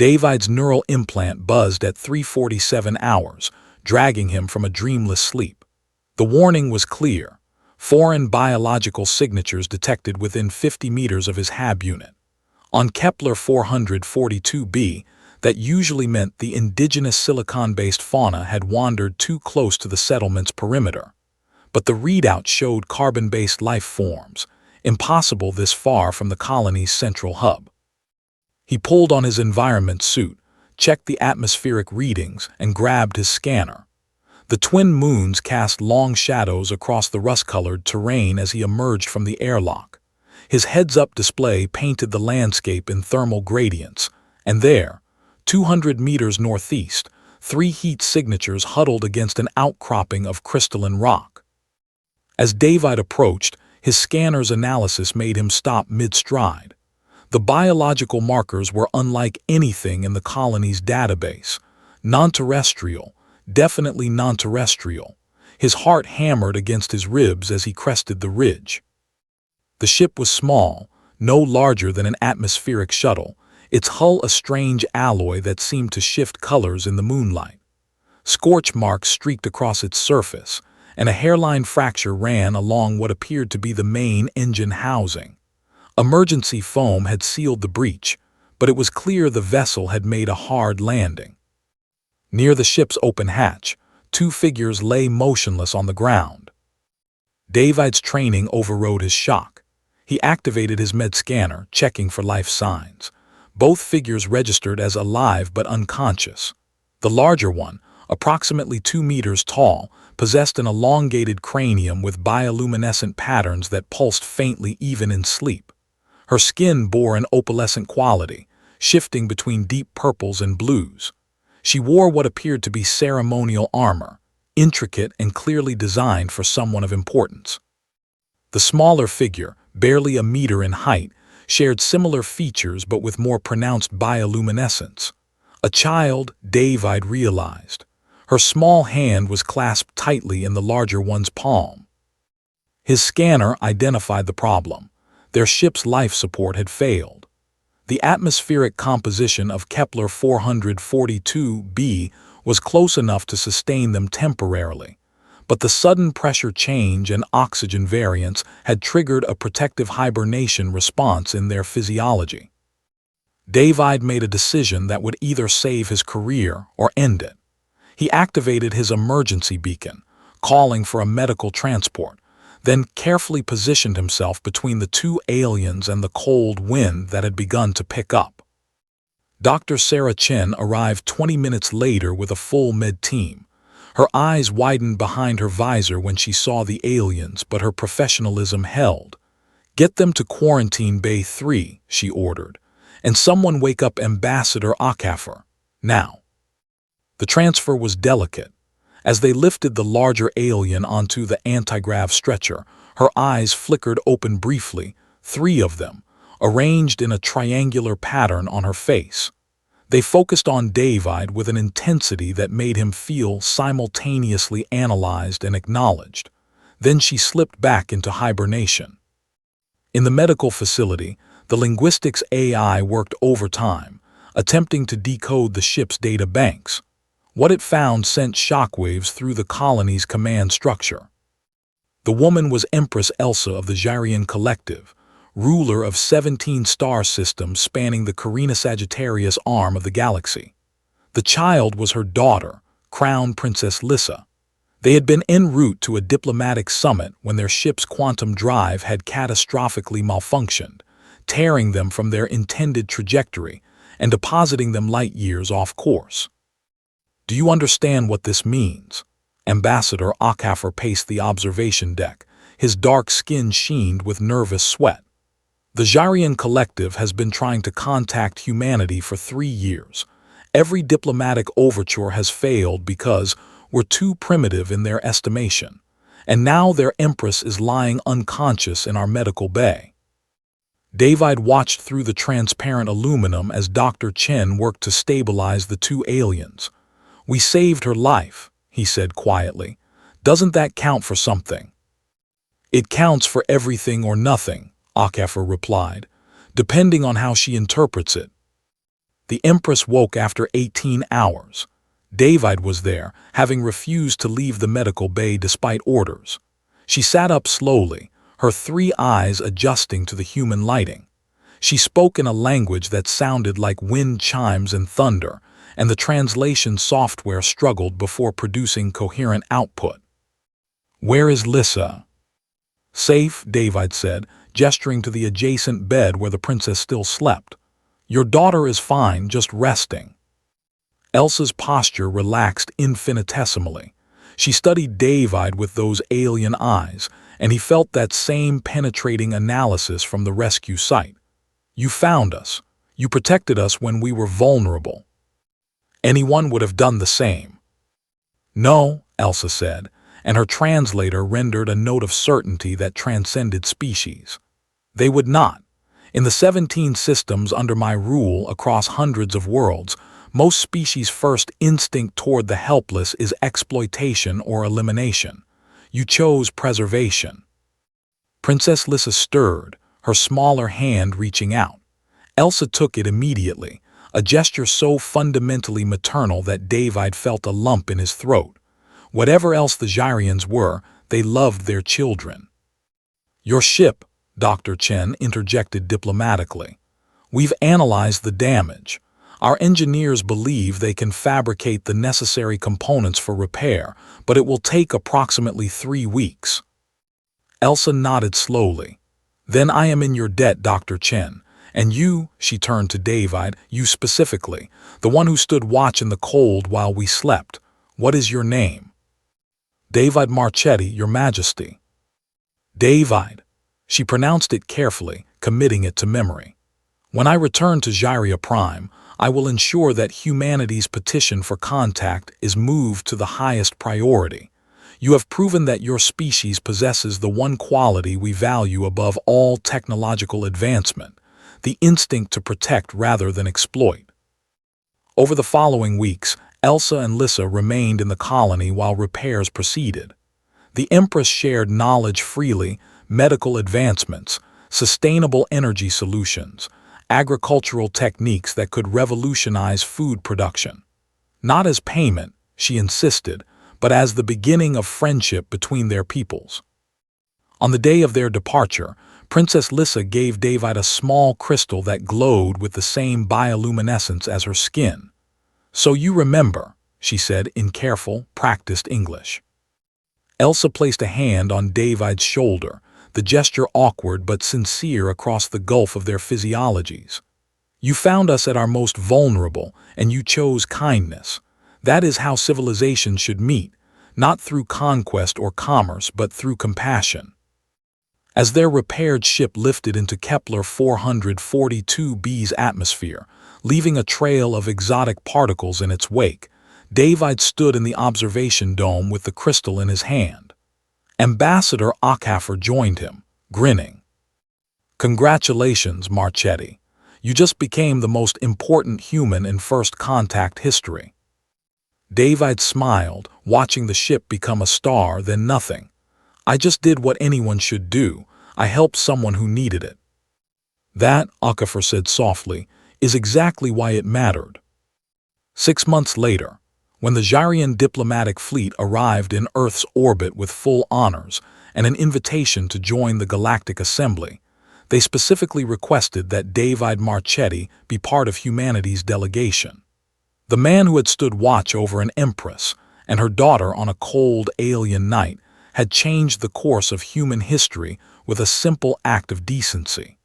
David's neural implant buzzed at 3:47 hours, dragging him from a dreamless sleep. The warning was clear: foreign biological signatures detected within 50 meters of his HAB unit. On Kepler 442b, that usually meant the indigenous silicon-based fauna had wandered too close to the settlement's perimeter. But the readout showed carbon-based life forms, impossible this far from the colony's central hub. He pulled on his environment suit, checked the atmospheric readings, and grabbed his scanner. The twin moons cast long shadows across the rust-colored terrain as he emerged from the airlock. His heads-up display painted the landscape in thermal gradients, and there, 200 meters northeast, 3 heat signatures huddled against an outcropping of crystalline rock. As David approached, his scanner's analysis made him stop mid-stride. The biological markers were unlike anything in the colony's database. Non-terrestrial, definitely non-terrestrial. His heart hammered against his ribs as he crested the ridge. The ship was small, no larger than an atmospheric shuttle, its hull a strange alloy that seemed to shift colors in the moonlight. Scorch marks streaked across its surface, and a hairline fracture ran along what appeared to be the main engine housing. Emergency foam had sealed the breach, but it was clear the vessel had made a hard landing. Near the ship's open hatch, 2 figures lay motionless on the ground. David's training overrode his shock. He activated his med scanner, checking for life signs. Both figures registered as alive but unconscious. The larger one, approximately 2 meters tall, possessed an elongated cranium with bioluminescent patterns that pulsed faintly even in sleep. Her skin bore an opalescent quality, shifting between deep purples and blues. She wore what appeared to be ceremonial armor, intricate and clearly designed for someone of importance. The smaller figure, barely a meter in height, shared similar features but with more pronounced bioluminescence. A child, David realized. Her small hand was clasped tightly in the larger one's palm. His scanner identified the problem. Their ship's life support had failed. The atmospheric composition of Kepler 442b was close enough to sustain them temporarily, but the sudden pressure change and oxygen variance had triggered a protective hibernation response in their physiology. David made a decision that would either save his career or end it. He activated his emergency beacon, calling for a medical transport, then carefully positioned himself between the 2 aliens and the cold wind that had begun to pick up. Dr. Sarah Chen arrived 20 minutes later with a full med team. Her eyes widened behind her visor when she saw the aliens, but her professionalism held. "Get them to Quarantine Bay 3, she ordered, "and someone wake up Ambassador Akafor, now." The transfer was delicate. As they lifted the larger alien onto the anti-grav stretcher, her eyes flickered open briefly, 3 of them, arranged in a triangular pattern on her face. They focused on David with an intensity that made him feel simultaneously analyzed and acknowledged. Then she slipped back into hibernation. In the medical facility, the linguistics AI worked overtime, attempting to decode the ship's data banks. What it found sent shockwaves through the colony's command structure. The woman was Empress Elsa of the Xyrian Collective, ruler of 17 star systems spanning the Carina Sagittarius arm of the galaxy. The child was her daughter, Crown Princess Lissa. They had been en route to a diplomatic summit when their ship's quantum drive had catastrophically malfunctioned, tearing them from their intended trajectory and depositing them light years off course. "Do you understand what this means?" Ambassador Akafor paced the observation deck, his dark skin sheened with nervous sweat. "The Xyrian Collective has been trying to contact humanity for 3 years. Every diplomatic overture has failed because we're too primitive in their estimation. And now their Empress is lying unconscious in our medical bay." David watched through the transparent aluminum as Dr. Chen worked to stabilize the 2 aliens. "We saved her life," he said quietly. "Doesn't that count for something?" "It counts for everything or nothing," Akafor replied, "depending on how she interprets it." The Empress woke after 18 hours. David was there, having refused to leave the medical bay despite orders. She sat up slowly, her three eyes adjusting to the human lighting. She spoke in a language that sounded like wind chimes and thunder, and the translation software struggled before producing coherent output. "Where is Lissa?" "Safe," David said, gesturing to the adjacent bed where the princess still slept. "Your daughter is fine, just resting." Elsa's posture relaxed infinitesimally. She studied David with those alien eyes, and he felt that same penetrating analysis from the rescue site. "You found us. You protected us when we were vulnerable. Anyone would have done the same." "No," Elsa said, and her translator rendered a note of certainty that transcended species. "They would not. In the 17 systems under my rule across hundreds of worlds, most species' first instinct toward the helpless is exploitation or elimination. You chose preservation." Princess Lissa stirred, her smaller hand reaching out. Elsa took it immediately, a gesture so fundamentally maternal that David felt a lump in his throat. Whatever else the Gyrians were, they loved their children. "Your ship," Dr. Chen interjected diplomatically. "We've analyzed the damage. Our engineers believe they can fabricate the necessary components for repair, but it will take approximately 3 weeks." Elsa nodded slowly. "Then I am in your debt, Dr. Chen. And you," she turned to David, "you specifically, the one who stood watch in the cold while we slept. What is your name?" "David Marchetti, Your Majesty." "David." She pronounced it carefully, committing it to memory. "When I return to Gyria Prime, I will ensure that humanity's petition for contact is moved to the highest priority. You have proven that your species possesses the one quality we value above all technological advancement, the instinct to protect rather than exploit." Over the following weeks, Elsa and Lissa remained in the colony while repairs proceeded. The Empress shared knowledge freely: medical advancements, sustainable energy solutions, agricultural techniques that could revolutionize food production. Not as payment, she insisted, but as the beginning of friendship between their peoples. On the day of their departure, Princess Lissa gave David a small crystal that glowed with the same bioluminescence as her skin. "So you remember," she said in careful, practiced English. Elsa placed a hand on David's shoulder, the gesture awkward but sincere across the gulf of their physiologies. "You found us at our most vulnerable, and you chose kindness. That is how civilizations should meet, not through conquest or commerce, but through compassion." As their repaired ship lifted into Kepler 442b's atmosphere, leaving a trail of exotic particles in its wake, David stood in the observation dome with the crystal in his hand. Ambassador Akhafer joined him, grinning. "Congratulations, Marchetti. You just became the most important human in first contact history." David smiled, watching the ship become a star, then nothing. "I just did what anyone should do. I helped someone who needed it." "That," Akhafer said softly, "is exactly why it mattered." 6 months later, when the Gyrian diplomatic fleet arrived in Earth's orbit with full honors and an invitation to join the Galactic Assembly, they specifically requested that David Marchetti be part of humanity's delegation. The man who had stood watch over an Empress and her daughter on a cold alien night had changed the course of human history with a simple act of decency.